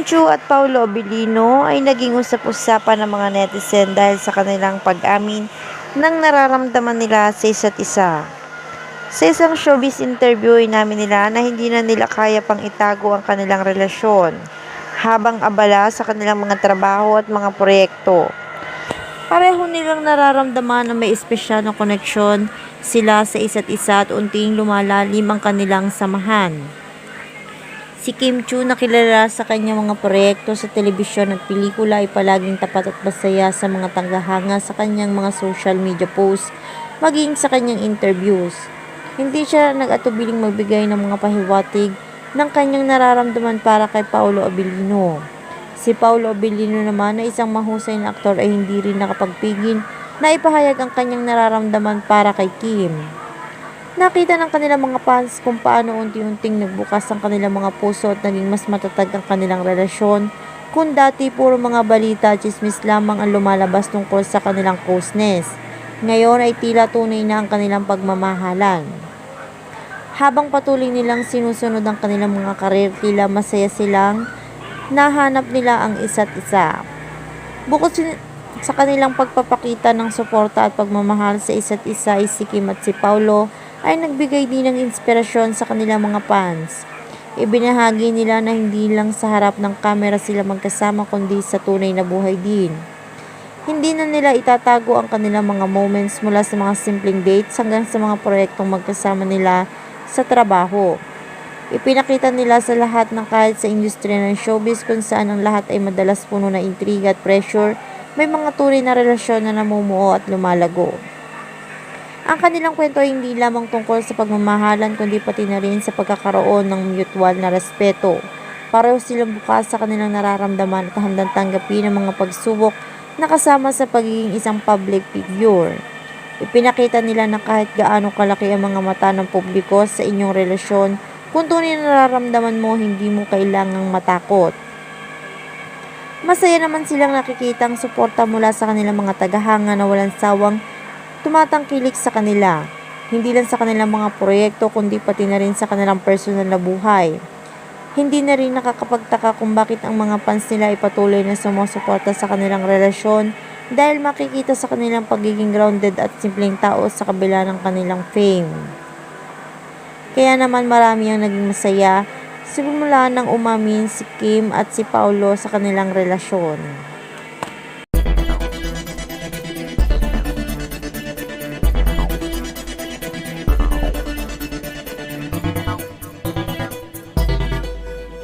Chu at Paolo Abilino ay naging usap-usapan ng mga netizen dahil sa kanilang pag-amin ng nararamdaman nila sa isa't isa. Sa isang showbiz interview ay namin nila na hindi na nila kaya pang itago ang kanilang relasyon habang abala sa kanilang mga trabaho at mga proyekto. Pareho nilang nararamdaman na may espesyal na koneksyon sila sa isa't isa at unting lumalalim ang kanilang samahan. Si Kim Chu na kilala sa kanyang mga proyekto sa telebisyon at pelikula ay palaging tapat at masaya sa mga tanggahanga sa kanyang mga social media posts maging sa kanyang interviews. Hindi siya nag-atubiling magbigay ng mga pahiwatig ng kanyang nararamdaman para kay Paolo Abilino. Si Paolo Abilino naman na isang mahusay na aktor ay hindi rin nakapagpigil na ipahayag ang kanyang nararamdaman para kay Kim. Nakita ng kanilang mga fans kung paano unti-unting nagbukas ang kanilang mga puso at naging mas matatag ang kanilang relasyon. Kung dati puro mga balita at chismis lamang ang lumalabas tungkol sa kanilang closeness, ngayon ay tila tunay na ang kanilang pagmamahalan. Habang patuloy nilang sinusunod ang kanilang mga karir, tila masaya silang nahanap nila ang isa't isa. Bukod sa kanilang pagpapakita ng suporta at pagmamahal sa isa't isa ay si Kim at si Paolo ay nagbigay din ng inspirasyon sa kanilang mga fans. Ibinahagi nila na hindi lang sa harap ng kamera sila magkasama kundi sa tunay na buhay din. Hindi na nila itatago ang kanilang mga moments mula sa mga simpleng dates hanggang sa mga proyektong magkasama nila sa trabaho. Ipinakita nila sa lahat na kahit sa industriya ng showbiz kung saan ang lahat ay madalas puno ng intriga at pressure, may mga tunay na relasyon na namumuo at lumalago. Ang kanilang kwento ay hindi lamang tungkol sa pagmamahalan kundi pati na rin sa pagkakaroon ng mutual na respeto. Pareho silang bukas sa kanilang nararamdaman at handang tanggapin ang mga pagsubok na kasama sa pagiging isang public figure. Ipinakita nila na kahit gaano kalaki ang mga mata ng publiko sa inyong relasyon, kung tunay na nararamdaman mo, hindi mo kailangang matakot. Masaya naman silang nakikita ang suporta mula sa kanilang mga tagahanga na walang sawang tumatangkilik sa kanila, hindi lang sa kanilang mga proyekto kundi pati na rin sa kanilang personal na buhay. Hindi na rin nakakapagtaka kung bakit ang mga fans nila ay patuloy na sumusuporta sa kanilang relasyon dahil makikita sa kanilang pagiging grounded at simpleng tao sa kabila ng kanilang fame. Kaya naman marami ang naging masaya simula nang umamin si Kim at si Paolo sa kanilang relasyon.